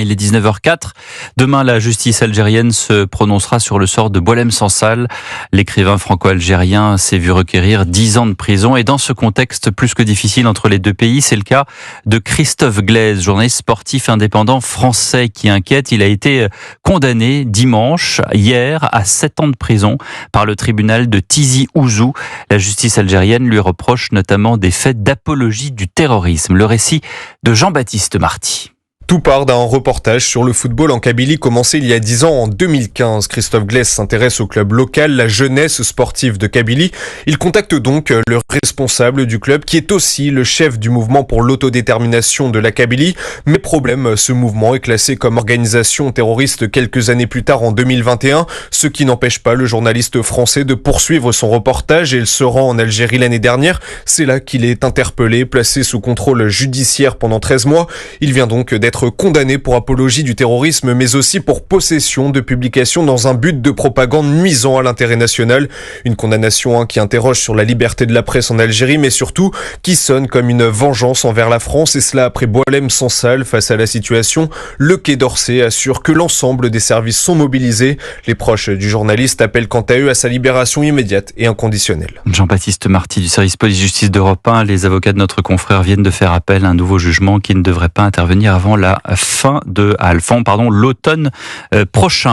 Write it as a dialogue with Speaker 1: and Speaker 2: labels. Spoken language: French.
Speaker 1: Il est 19h04. Demain, la justice algérienne se prononcera sur le sort de Boualem Sansal. L'écrivain franco-algérien s'est vu requérir 10 ans de prison. Et dans ce contexte plus que difficile entre les deux pays, c'est le cas de Christophe Glaise, journaliste sportif indépendant français qui inquiète. Il a été condamné dimanche, hier, à 7 ans de prison par le tribunal de Tizi Ouzou. La justice algérienne lui reproche notamment des faits d'apologie du terrorisme. Le récit de Jean-Baptiste Marty.
Speaker 2: Tout part d'un reportage sur le football en Kabylie commencé il y a 10 ans, en 2015. Christophe Glaise s'intéresse au club local, la jeunesse sportive de Kabylie. Il contacte donc le responsable du club, qui est aussi le chef du mouvement pour l'autodétermination de la Kabylie. Mais problème, ce mouvement est classé comme organisation terroriste quelques années plus tard, en 2021, ce qui n'empêche pas le journaliste français de poursuivre son reportage et il se rend en Algérie l'année dernière. C'est là qu'il est interpellé, placé sous contrôle judiciaire pendant 13 mois. Il vient donc d'être condamné pour apologie du terrorisme, mais aussi pour possession de publications dans un but de propagande nuisant à l'intérêt national. Une condamnation qui interroge sur la liberté de la presse en Algérie, mais surtout qui sonne comme une vengeance envers la France, et cela après Boualem Sansal. Face à la situation, le Quai d'Orsay assure que l'ensemble des services sont mobilisés. Les proches du journaliste appellent quant à eux à sa libération immédiate et inconditionnelle.
Speaker 1: Jean-Baptiste Marty du service police-justice d'Europe 1. Les avocats de notre confrère viennent de faire appel à un nouveau jugement qui ne devrait pas intervenir avant l'automne prochain.